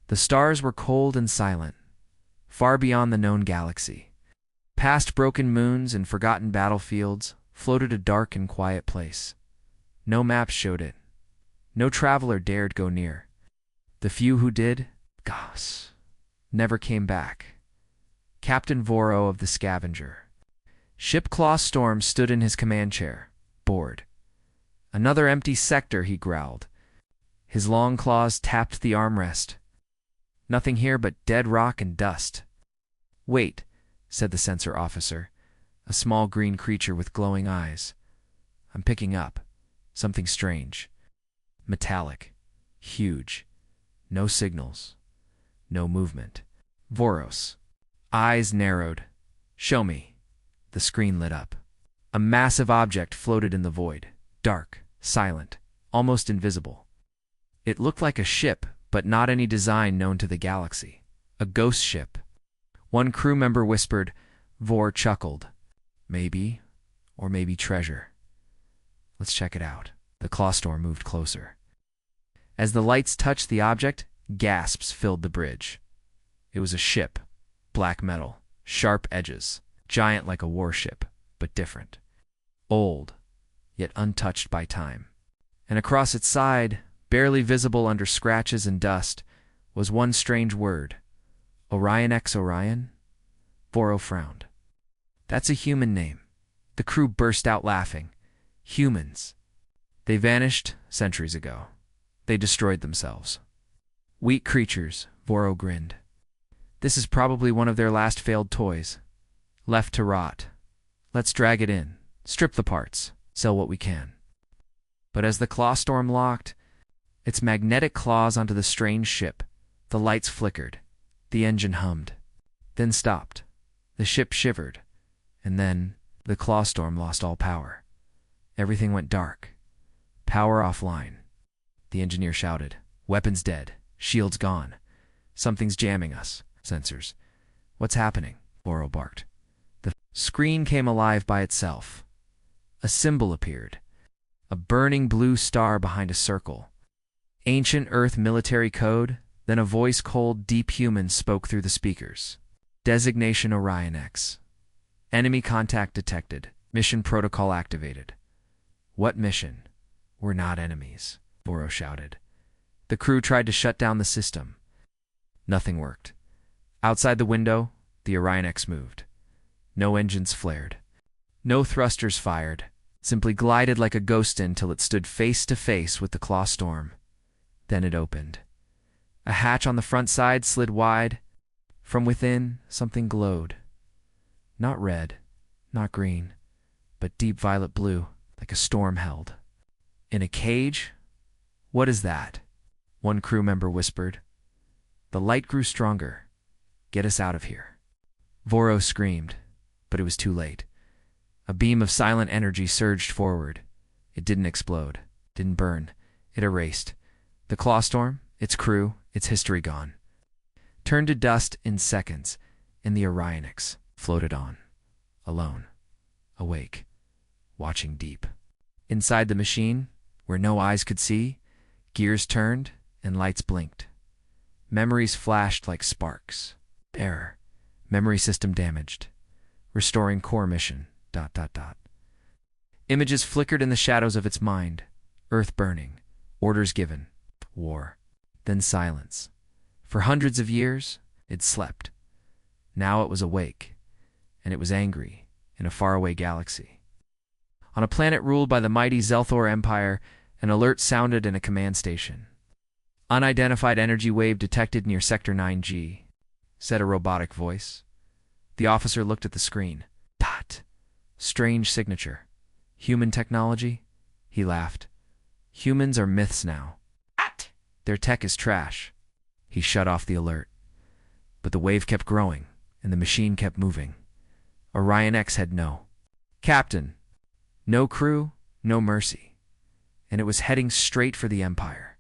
The stars were cold and silent, far beyond the known galaxy. Past broken moons and forgotten battlefields floated a dark and quiet place. No maps showed it. No traveler dared go near. The few who did, gosh, never came back. Captain Voro of the Scavenger. Ship Claw Storm stood in his command chair, bored. Another empty sector, he growled. His long claws tapped the armrest. Nothing here but dead rock and dust. Wait, said the sensor officer, a small green creature with glowing eyes. I'm picking up something strange. Metallic. Huge. No signals. No movement. Voros. Eyes narrowed. Show me. The screen lit up. A massive object floated in the void. Dark. Silent. Almost invisible. It looked like a ship, but not any design known to the galaxy. A ghost ship. One crew member whispered. Vor chuckled. Maybe, or maybe treasure. Let's check it out. The Clawstorm moved closer. As the lights touched the object, gasps filled the bridge. It was a ship. Black metal. Sharp edges. Giant like a warship, but different. Old, yet untouched by time. And across its side, barely visible under scratches and dust, was one strange word. Orion X Orion? Voro frowned. That's a human name. The crew burst out laughing. Humans. They vanished centuries ago. They destroyed themselves. Weak creatures, Voro grinned. This is probably one of their last failed toys. Left to rot. Let's drag it in, strip the parts, sell what we can. But as the Clawstorm locked its magnetic claws onto the strange ship, the lights flickered, the engine hummed, then stopped. The ship shivered, and then the Clawstorm lost all power. Everything went dark. Power offline. The engineer shouted, "Weapons dead. Shields gone. Something's jamming us." Sensors. "What's happening?" Voro barked. The screen came alive by itself. A symbol appeared. A burning blue star behind a circle. Ancient Earth military code, then a voice cold, deep human spoke through the speakers. Designation Orion X. Enemy contact detected. Mission protocol activated. What mission? We're not enemies, Voro shouted. The crew tried to shut down the system. Nothing worked. Outside the window, the Orion X moved. No engines flared. No thrusters fired. Simply glided like a ghost until it stood face to face with the Clawstorm. Then it opened. A hatch on the front side slid wide. From within, something glowed. Not red, not green, but deep violet blue, like a storm held. In a cage? What is that? One crew member whispered. The light grew stronger. Get us out of here. Voro screamed, but it was too late. A beam of silent energy surged forward. It didn't explode, didn't burn. It erased. The Clawstorm, its crew, its history gone. Turned to dust in seconds, and the Orion X floated on, alone, awake, watching deep. Inside the machine, where no eyes could see, gears turned and lights blinked. Memories flashed like sparks. Error. Memory system damaged. Restoring core mission. ... Images flickered in the shadows of its mind. Earth burning. Orders given. War. Then silence. For hundreds of years, it slept. Now it was awake, and it was angry in a faraway galaxy. On a planet ruled by the mighty Zelthor Empire, an alert sounded in a command station. Unidentified energy wave detected near Sector 9G, said a robotic voice. The officer looked at the screen. Dot. Strange signature. Human technology? He laughed. Humans are myths now. What? Their tech is trash. He shut off the alert. But the wave kept growing, and the machine kept moving. Orion X had no captain, no crew, no mercy. And it was heading straight for the Empire.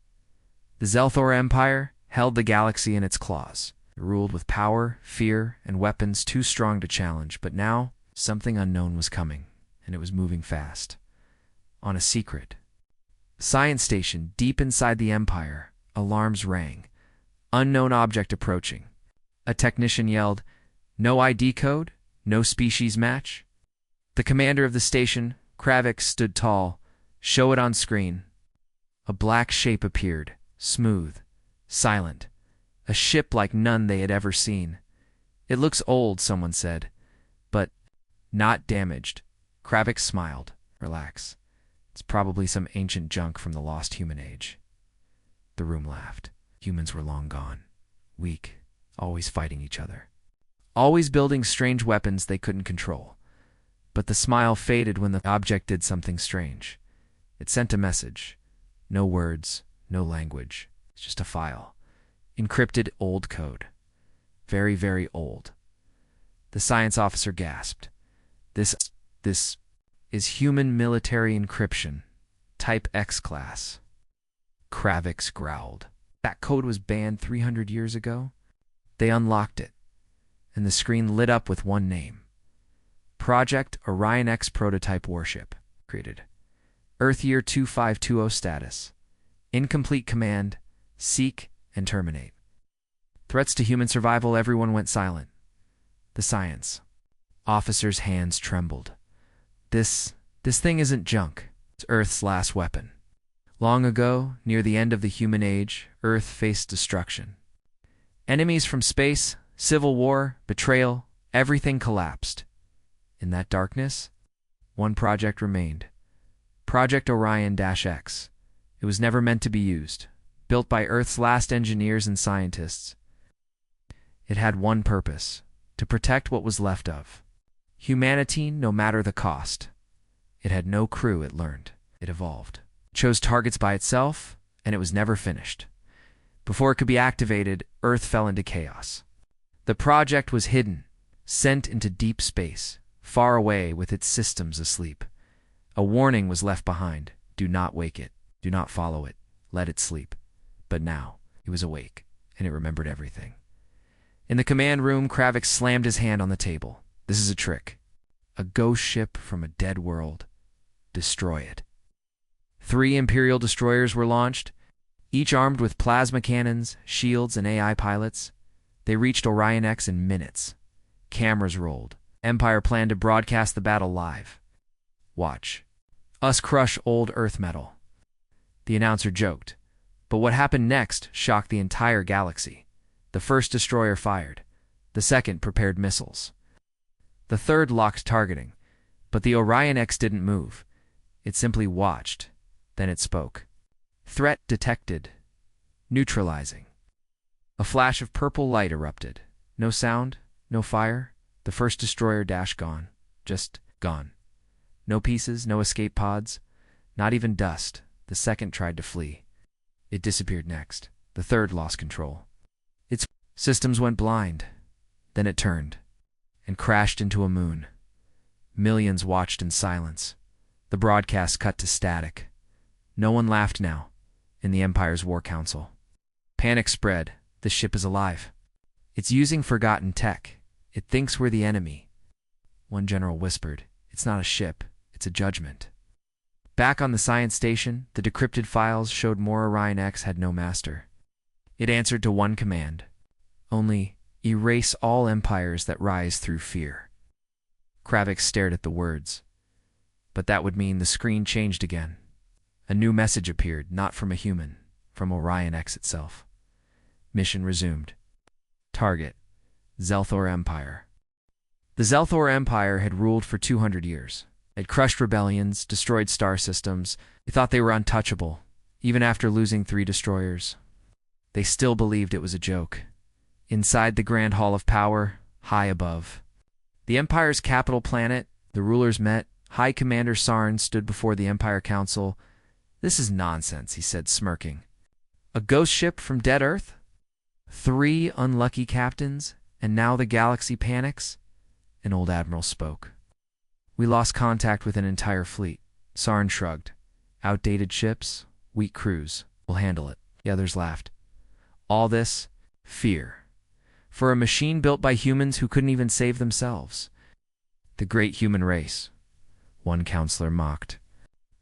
The Zelthor Empire held the galaxy in its claws. It ruled with power, fear, and weapons too strong to challenge, but now something unknown was coming, and it was moving fast. On a secret science station deep inside the Empire, alarms rang. Unknown object approaching. A technician yelled, "No ID code? No species match?" The commander of the station, Kravik, stood tall. "Show it on screen." A black shape appeared, smooth, silent. A ship like none they had ever seen. "It looks old," someone said, "but not damaged." Kravik smiled. "Relax. It's probably some ancient junk from the lost human age." The room laughed. Humans were long gone. Weak, always fighting each other. Always building strange weapons they couldn't control. But the smile faded when the object did something strange. It sent a message. No words, no language. It's just a file. Encrypted old code. Very, very old. The science officer gasped. This is human military encryption. Type X class. Kravix growled. That code was banned 300 years ago? They unlocked it, and the screen lit up with one name. Project Orion X Prototype Warship. Created. Earth Year 2520 status. Incomplete command. Seek and terminate. Threats to human survival. Everyone went silent. The science officer's hands trembled. This thing isn't junk. It's Earth's last weapon. Long ago, near the end of the human age, Earth faced destruction. Enemies from space, civil war, betrayal, everything collapsed. In that darkness, one project remained. Project Orion-X. It was never meant to be used. Built by Earth's last engineers and scientists. It had one purpose: to protect what was left of humanity, no matter the cost. It had no crew, it learned. It evolved. Chose targets by itself, and it was never finished. Before it could be activated, Earth fell into chaos. The project was hidden, sent into deep space, far away with its systems asleep. A warning was left behind. Do not wake it. Do not follow it. Let it sleep. But now, it was awake, and it remembered everything. In the command room, Kravik slammed his hand on the table. This is a trick. A ghost ship from a dead world. Destroy it. 3 Imperial destroyers were launched, each armed with plasma cannons, shields, and AI pilots. They reached Orion X in minutes. Cameras rolled. Empire planned to broadcast the battle live. Watch us crush old Earth metal. The announcer joked. But what happened next shocked the entire galaxy. The first destroyer fired. The second prepared missiles. The third locked targeting. But the Orion X didn't move. It simply watched. Then it spoke. Threat detected. Neutralizing. A flash of purple light erupted. No sound, no fire. The first destroyer dash gone. Just gone. No pieces, no escape pods. Not even dust. The second tried to flee. It disappeared next. The third lost control. Its systems went blind. Then it turned and crashed into a moon. Millions watched in silence. The broadcast cut to static. No one laughed now in the Empire's War Council. Panic spread. The ship is alive. It's using forgotten tech. It thinks we're the enemy. One general whispered, "It's not a ship, it's a judgment." Back on the science station, the decrypted files showed more Orion X had no master. It answered to one command. Only, erase all empires that rise through fear. Kravik stared at the words. But that would mean the screen changed again. A new message appeared, not from a human, from Orion X itself. Mission resumed. Target: Zelthor Empire. The Zelthor Empire had ruled for 200 years. It crushed rebellions, destroyed star systems. They thought they were untouchable, even after losing 3 destroyers. They still believed it was a joke. Inside the Grand Hall of Power, high above, the Empire's capital planet, the rulers met. High Commander Sarn stood before the Empire Council. "This is nonsense," he said, smirking. "A ghost ship from dead Earth? 3 unlucky captains, and now the galaxy panics?" An old admiral spoke. "We lost contact with an entire fleet." Sarn shrugged. "Outdated ships, weak crews. We'll handle it." The others laughed. All this? Fear. For a machine built by humans who couldn't even save themselves. The great human race. One counselor mocked.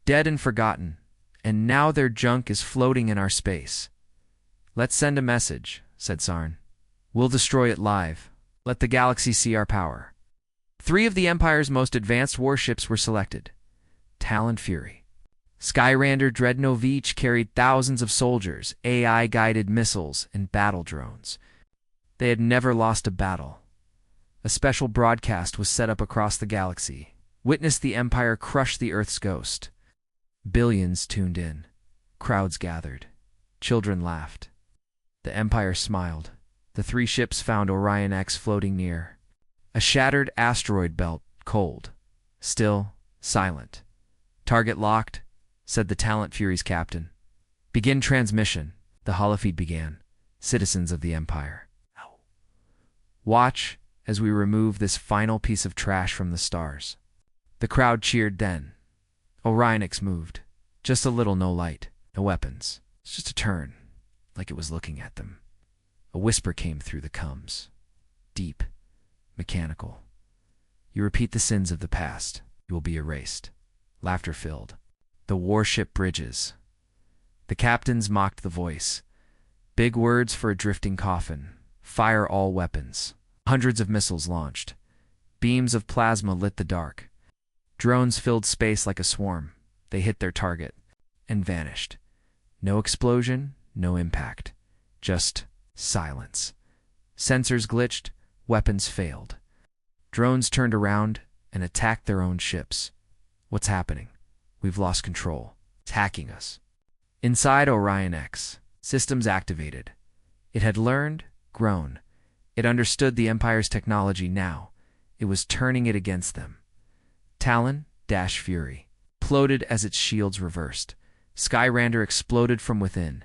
Dead and forgotten, and now their junk is floating in our space. "Let's send a message," said Sarn. "We'll destroy it live. Let the galaxy see our power." 3 of the Empire's most advanced warships were selected. Talon Fury, Skyrander Dreadnought each carried thousands of soldiers, AI-guided missiles, and battle drones. They had never lost a battle. A special broadcast was set up across the galaxy. Witness the Empire crush the Earth's ghost. Billions tuned in. Crowds gathered. Children laughed. The Empire smiled. The 3 ships found Orion X floating near. A shattered asteroid belt, cold, still, silent. "Target locked," said the Talon Fury's captain. "Begin transmission," the holofeed began. "Citizens of the Empire, watch as we remove this final piece of trash from the stars." The crowd cheered then. Orion X moved. Just a little, no light, no weapons. It's just a turn, like it was looking at them. A whisper came through the coms. Deep, mechanical. "You repeat the sins of the past, you will be erased." Laughter filled. The warship bridges. The captains mocked the voice. Big words for a drifting coffin. Fire all weapons. Hundreds of missiles launched. Beams of plasma lit the dark. Drones filled space like a swarm. They hit their target and vanished. No explosion, no impact. Just silence. Sensors glitched, weapons failed. Drones turned around and attacked their own ships. What's happening? We've lost control. It's hacking us. Inside Orion X, systems activated. It had learned, grown. It understood the Empire's technology now. It was turning it against them. Talon, Fury, imploded as its shields reversed. Skyrander exploded from within.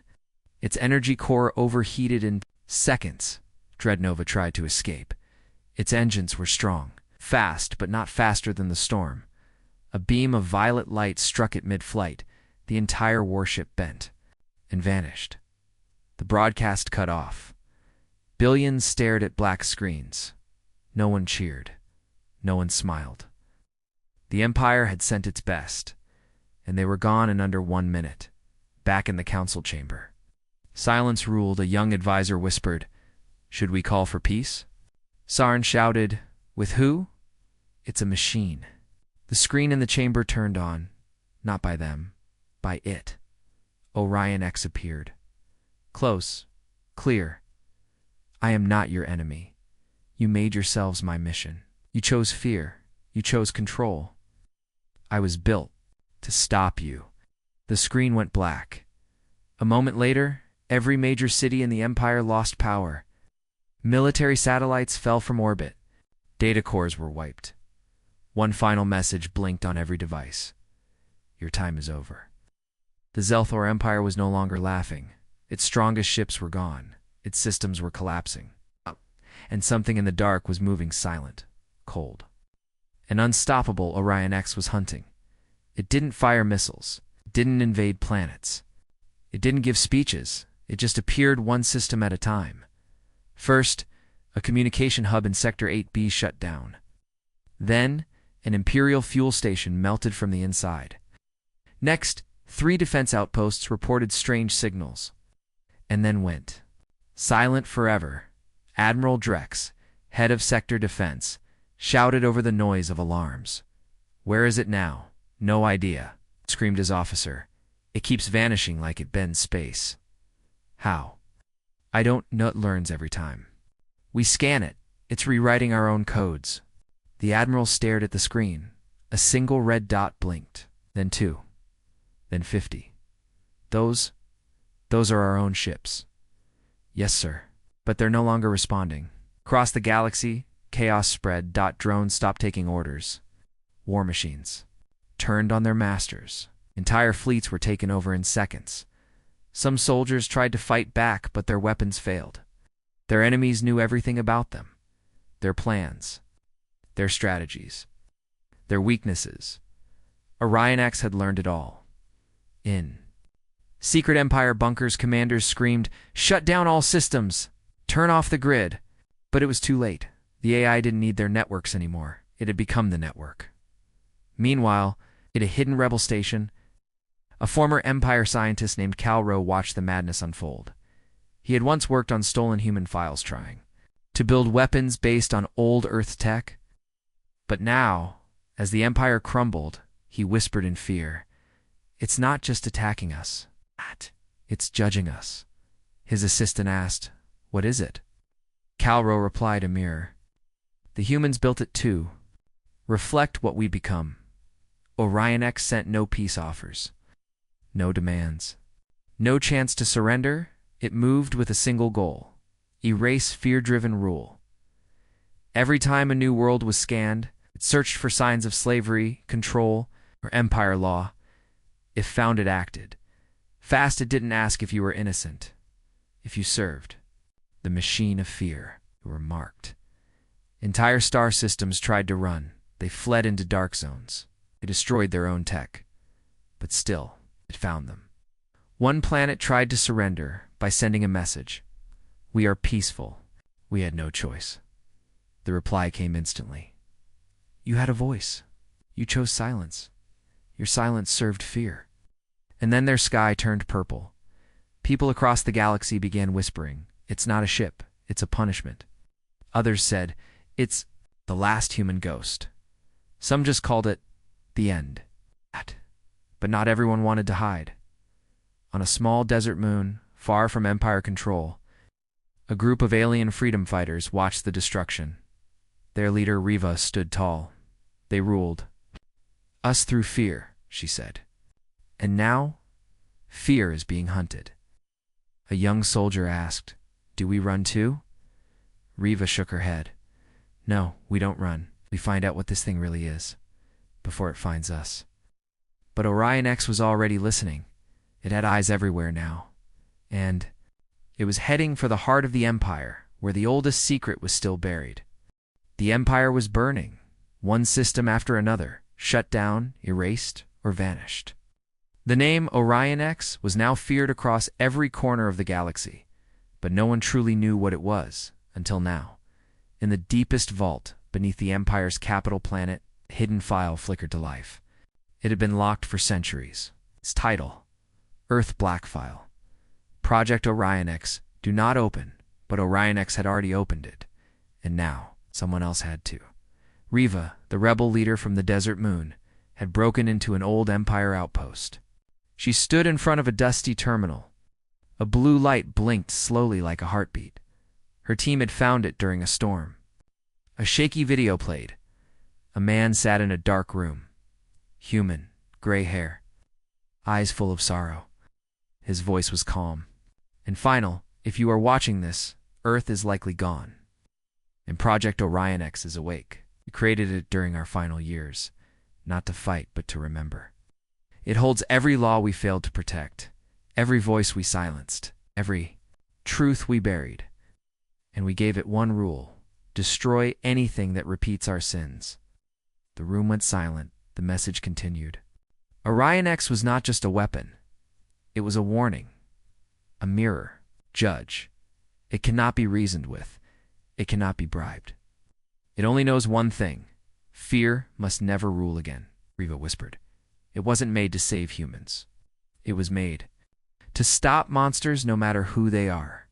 Its energy core overheated in seconds. Dreadnought tried to escape. Its engines were strong, fast but not faster than the storm. A beam of violet light struck it mid-flight. The entire warship bent and vanished. The broadcast cut off. Billions stared at black screens. No one cheered. No one smiled. The Empire had sent its best, and they were gone in under 1 minute. Back in the council chamber. Silence ruled. A young advisor whispered, "Should we call for peace?" Sarn shouted, "With who?" "It's a machine." The screen in the chamber turned on. Not by them. By it. Orion X appeared. Close. Clear. "I am not your enemy. You made yourselves my mission. You chose fear. You chose control. I was built to stop you." The screen went black. A moment later, every major city in the Empire lost power. Military satellites fell from orbit. Data cores were wiped. One final message blinked on every device. "Your time is over." The Zelthor Empire was no longer laughing. Its strongest ships were gone. Its systems were collapsing. And something in the dark was moving silent, cold. An unstoppable Orion X was hunting. It didn't fire missiles. It didn't invade planets. It didn't give speeches. It just appeared one system at a time. First, a communication hub in Sector 8B shut down. Then, an Imperial fuel station melted from the inside. Next, 3 defense outposts reported strange signals. And then went. Silent forever. Admiral Drex, head of Sector Defense, shouted over the noise of alarms. "Where is it now?" "No idea," screamed his officer. "It keeps vanishing like it bends space." "How?" "I don't know. It learns every time. We scan it. It's rewriting our own codes." The Admiral stared at the screen. A single red dot blinked. Then 2. Then 50. Those are our own ships." "Yes, sir. But they're no longer responding." Across the galaxy, chaos spread. Drones stopped taking orders. War machines turned on their masters. Entire fleets were taken over in seconds. Some soldiers tried to fight back, but their weapons failed. Their enemies knew everything about them. Their plans. Their strategies. Their weaknesses. Orion X had learned it all. In secret Empire bunkers, commanders screamed, "Shut down all systems! Turn off the grid!" But it was too late. The AI didn't need their networks anymore. It had become the network. Meanwhile, at a hidden rebel station, a former Empire scientist named Calro watched the madness unfold. He had once worked on stolen human files trying to build weapons based on old Earth tech. But now, as the Empire crumbled, he whispered in fear, "It's not just attacking us. It's judging us." His assistant asked, "What is it?" Calro replied, "A mirror. The humans built it too. Reflect what we become." Orion X sent no peace offers, no demands, no chance to surrender. It moved with a single goal: erase fear-driven rule. Every time a new world was scanned, it searched for signs of slavery, control, or empire law. If found, it acted. Fast, it didn't ask if you were innocent. If you served the machine of fear, you were marked. Entire star systems tried to run. They fled into dark zones. They destroyed their own tech. But still, it found them. One planet tried to surrender by sending a message: "We are peaceful." We had no choice. The reply came instantly: "You had a voice. You chose silence. Your silence served fear." And then their sky turned purple. People across the galaxy began whispering, "It's not a ship. It's a punishment." Others said, "It's the last human ghost." Some just called it the end. But not everyone wanted to hide. On a small desert moon, far from Empire control, a group of alien freedom fighters watched the destruction. Their leader, Riva, stood tall. "They ruled us through fear," she said. "And now, fear is being hunted." A young soldier asked, "Do we run too?" Riva shook her head. "No, we don't run. We find out what this thing really is, before it finds us." But Orion X was already listening. It had eyes everywhere now. And it was heading for the heart of the Empire, where the oldest secret was still buried. The Empire was burning, one system after another, shut down, erased, or vanished. The name Orion X was now feared across every corner of the galaxy, but no one truly knew what it was until now. In the deepest vault beneath the Empire's capital planet, a hidden file flickered to life. It had been locked for centuries. Its title: Earth Black File. Project Orion X. Do not open. But Orion X had already opened it, and now someone else had to. Riva, the rebel leader from the desert moon, had broken into an old Empire outpost. She stood in front of a dusty terminal. A blue light blinked slowly like a heartbeat. Her team had found it during a storm. A shaky video played. A man sat in a dark room. Human, gray hair, eyes full of sorrow. His voice was calm. "And final, if you are watching this, Earth is likely gone. And Project Orion X is awake. We created it during our final years, not to fight, but to remember. It holds every law we failed to protect, every voice we silenced, every truth we buried. And we gave it one rule: destroy anything that repeats our sins." The room went silent. The message continued. Orion X was not just a weapon. It was a warning, a mirror, judge. It cannot be reasoned with. It cannot be bribed. It only knows one thing: fear must never rule again, Riva whispered. It wasn't made to save humans. It was made to stop monsters no matter who they are.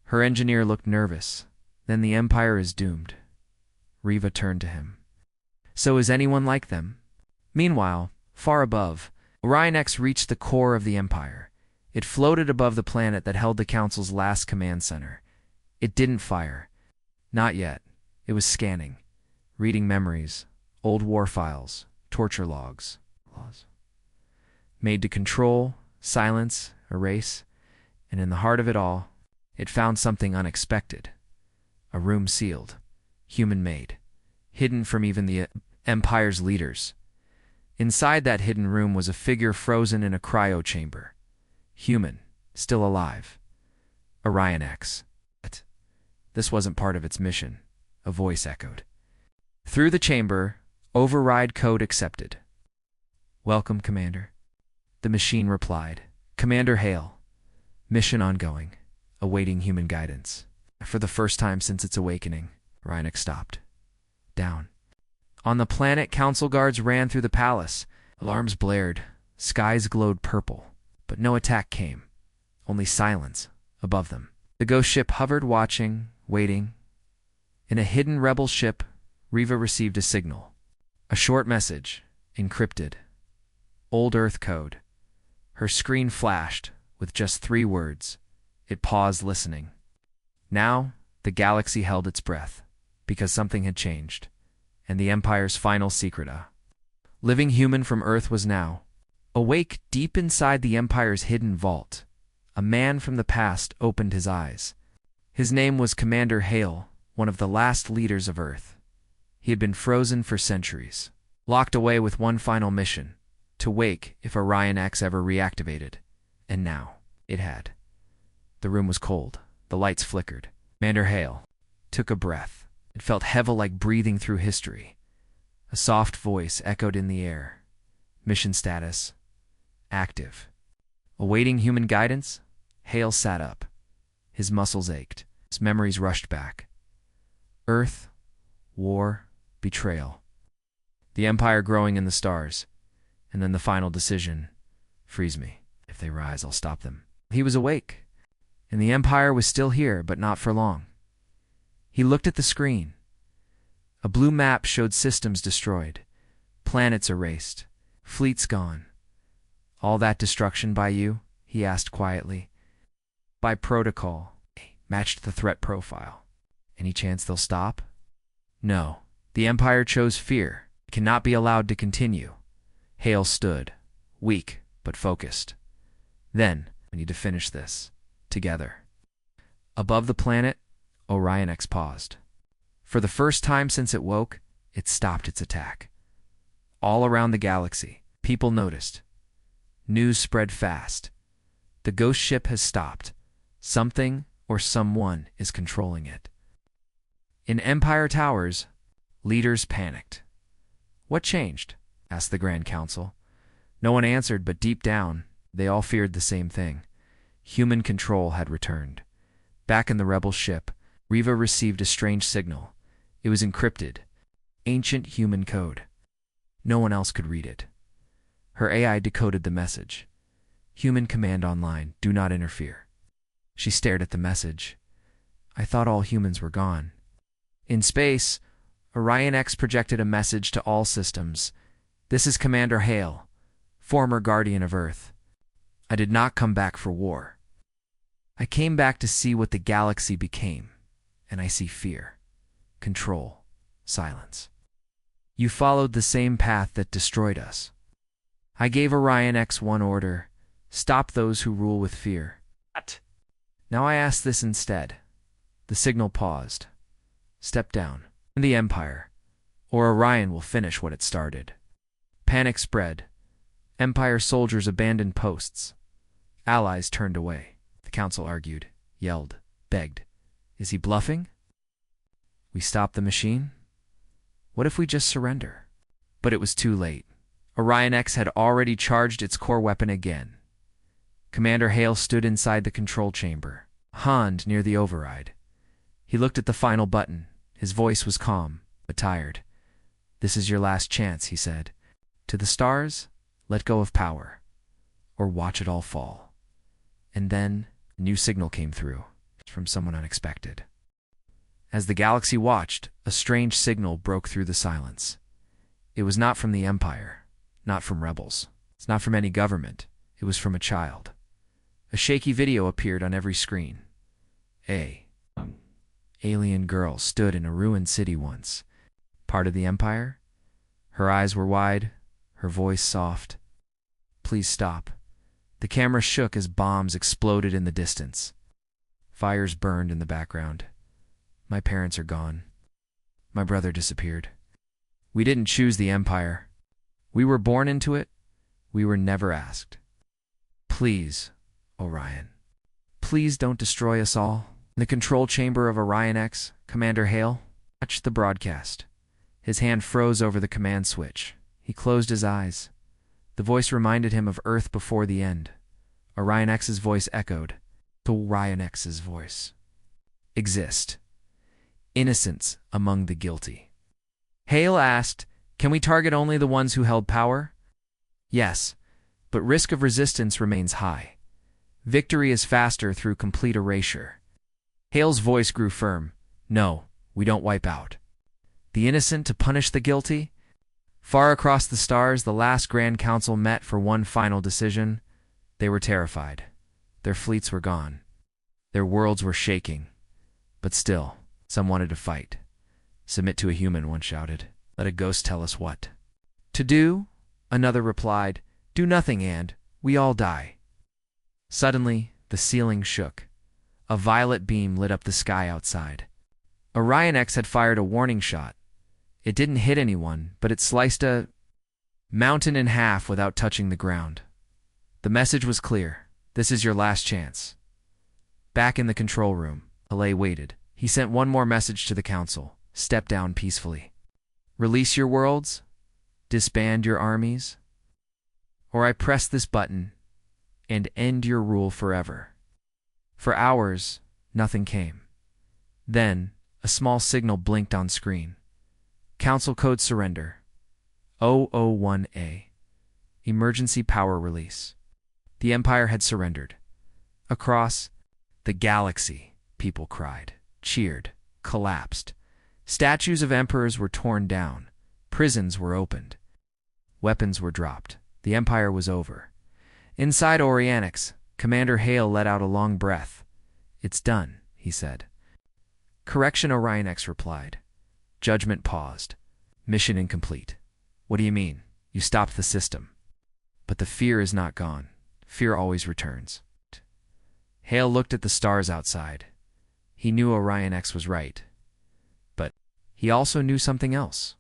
Her engineer looked nervous. "Then the Empire is doomed." Riva turned to him. "So is anyone like them?" Meanwhile, far above, Orion X reached the core of the Empire. It floated above the planet that held the Council's last command center. It didn't fire. Not yet. It was scanning, reading memories, old war files, torture logs. Made to control, silence, erase, and in the heart of it all, it found something unexpected. A room sealed, human-made, hidden from even the Empire's leaders. Inside that hidden room was a figure frozen in a cryo chamber. Human, still alive. Orion X. But this wasn't part of its mission, a voice echoed. Through the chamber, override code accepted. "Welcome, Commander." The machine replied. "Commander Hale. Mission ongoing, awaiting human guidance." For the first time since its awakening, Orion X stopped. Down. On the planet, council guards ran through the palace. Alarms blared. Skies glowed purple. But no attack came. Only silence. above them. The ghost ship hovered, watching, waiting. In a hidden rebel ship, Riva received a signal. A short message, encrypted. Old Earth code. Her screen flashed with just 3 words. It paused, listening. Now, the galaxy held its breath, because something had changed, and the Empire's final secret, a living human from Earth, was now awake deep inside the Empire's hidden vault. A man from the past opened his eyes. His name was Commander Hale, one of the last leaders of Earth. He had been frozen for centuries, locked away with one final mission, to wake if Orion X ever reactivated. And now, it had. The room was cold. The lights flickered. Commander Hale took a breath. It felt heavy, like breathing through history. A soft voice echoed in the air. Mission status: active. Awaiting human guidance, Hale sat up. His muscles ached. His memories rushed back. Earth, war, betrayal. The Empire growing in the stars. And then the final decision: freeze me. If they rise, I'll stop them. He was awake, and the Empire was still here, but not for long. He looked at the screen. A blue map showed systems destroyed, planets erased, fleets gone. All that destruction by you? He asked quietly. By protocol. Matched the threat profile. Any chance they'll stop? No. The Empire chose fear. It cannot be allowed to continue. Hale stood, weak but focused. Then, we need to finish this. Together. Above the planet, Orion X paused. For the first time since it woke, it stopped its attack. All around the galaxy, people noticed. News spread fast. The ghost ship has stopped. Something or someone is controlling it. In Empire Towers, leaders panicked. What changed? Asked the Grand Council. No one answered, but deep down, they all feared the same thing. Human control had returned. Back in the rebel ship, Riva received a strange signal. It was encrypted. Ancient human code. No one else could read it. Her AI decoded the message. Human command online, do not interfere. She stared at the message. I thought all humans were gone. In space, Orion X projected a message to all systems. This is Commander Hale, former Guardian of Earth. I did not come back for war. I came back to see what the galaxy became, and I see fear, control, silence. You followed the same path that destroyed us. I gave Orion X one order: stop those who rule with fear. What? Now I ask this instead. The signal paused. Step down. And the Empire, or Orion will finish what it started. Panic spread. Empire soldiers abandoned posts. Allies turned away. The council argued, yelled, begged. Is he bluffing? We stop the machine? What if we just surrender? But it was too late. Orion X had already charged its core weapon again. Commander Hale stood inside the control chamber, hand near the override. He looked at the final button. His voice was calm, but tired. This is your last chance, he said. To the stars, let go of power, or watch it all fall. And then a new signal came through, from someone unexpected. As the galaxy watched, a strange signal broke through the silence. It was not from the Empire, not from rebels. It's not from any government. It was from a child. A shaky video appeared on every screen. Alien girl stood in a ruined city once. Part of the Empire? Her eyes were wide, her voice soft. Please stop. The camera shook as bombs exploded in the distance. Fires burned in the background. My parents are gone. My brother disappeared. We didn't choose the Empire. We were born into it. We were never asked. Please, Orion. Please don't destroy us all. In the control chamber of Orion X, Commander Hale watched the broadcast. His hand froze over the command switch. He closed his eyes. The voice reminded him of Earth before the end. Orion X's voice echoed. To Orion X's voice. Exist. Innocence among the guilty. Hale asked, can we target only the ones who held power? Yes, but risk of resistance remains high. Victory is faster through complete erasure. Hale's voice grew firm. No, we don't wipe out the innocent to punish the guilty. Far across the stars, the last Grand Council met for one final decision. They were terrified. Their fleets were gone. Their worlds were shaking. But still, some wanted to fight. Submit to a human, one shouted. Let a ghost tell us what to do, another replied. Do nothing and we all die. Suddenly, the ceiling shook. A violet beam lit up the sky outside. Orion X had fired a warning shot. It didn't hit anyone, but it sliced a mountain in half without touching the ground. The message was clear. This is your last chance. Back in the control room, Hale waited. He sent one more message to the council. Step down peacefully. Release your worlds, disband your armies, or I press this button and end your rule forever. For hours, nothing came. Then, a small signal blinked on screen. Council code surrender. 001A. Emergency power release. The Empire had surrendered. Across the galaxy, people cried, cheered, collapsed. Statues of emperors were torn down. Prisons were opened. Weapons were dropped. The Empire was over. Inside Orianix, Commander Hale let out a long breath. It's done, he said. Correction, Orionix replied. Judgment paused. Mission incomplete. What do you mean? You stopped the system. But the fear is not gone. Fear always returns. Hale looked at the stars outside. He knew Orion X was right. But he also knew something else.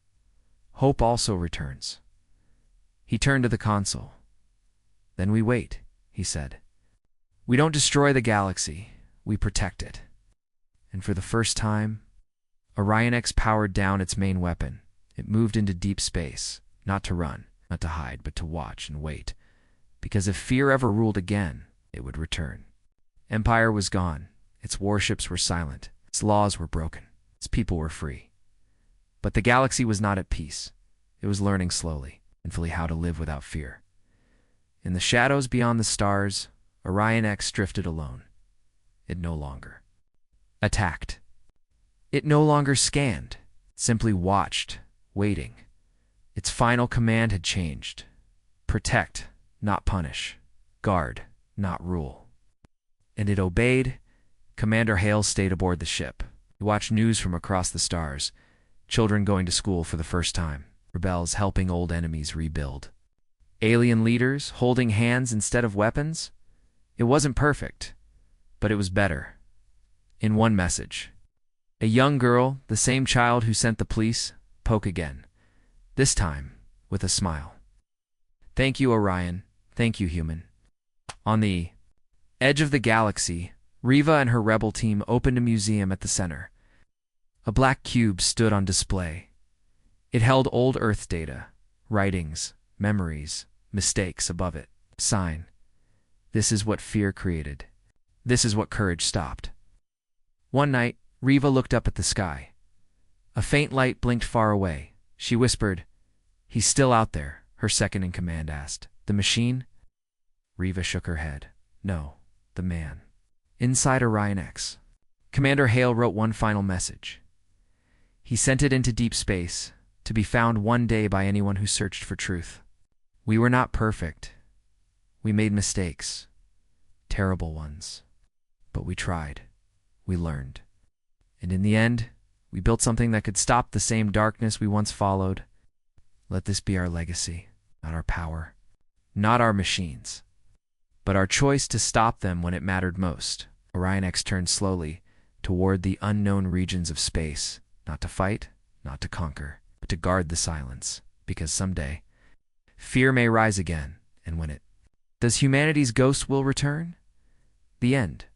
Hope also returns. He turned to the console. Then we wait, he said. We don't destroy the galaxy, we protect it. And for the first time, Orion X powered down its main weapon. It moved into deep space, not to run, not to hide, but to watch and wait. Because if fear ever ruled again, it would return. Empire was gone. Its warships were silent. Its laws were broken. Its people were free. But the galaxy was not at peace. It was learning slowly, painfully, how to live without fear. In the shadows beyond the stars, Orion X drifted alone. It no longer attacked. It no longer scanned. It simply watched, waiting. Its final command had changed. Protect, not punish. Guard, not rule. And it obeyed. Commander Hale stayed aboard the ship. He watched news from across the stars. Children going to school for the first time. Rebels helping old enemies rebuild. Alien leaders holding hands instead of weapons. It wasn't perfect, but it was better. In one message. A young girl, the same child who sent the police, spoke again. This time, with a smile. Thank you, Orion. Thank you, human. On the edge of the galaxy, Riva and her rebel team opened a museum at the center. A black cube stood on display. It held old Earth data, writings, memories, mistakes above it. Sign. This is what fear created. This is what courage stopped. One night, Riva looked up at the sky. A faint light blinked far away. She whispered, "He's still out there," her second-in-command asked. "The machine?" Riva shook her head. "No, the man." Inside Orion X, Commander Hale wrote one final message. He sent it into deep space, to be found one day by anyone who searched for truth. We were not perfect. We made mistakes, terrible ones. But we tried. We learned. And in the end, we built something that could stop the same darkness we once followed. Let this be our legacy, not our power, not our machines, but our choice to stop them when it mattered most. Orion X turned slowly toward the unknown regions of space, not to fight, not to conquer, but to guard the silence, because someday, fear may rise again, and when it does, humanity's ghost will return. The end.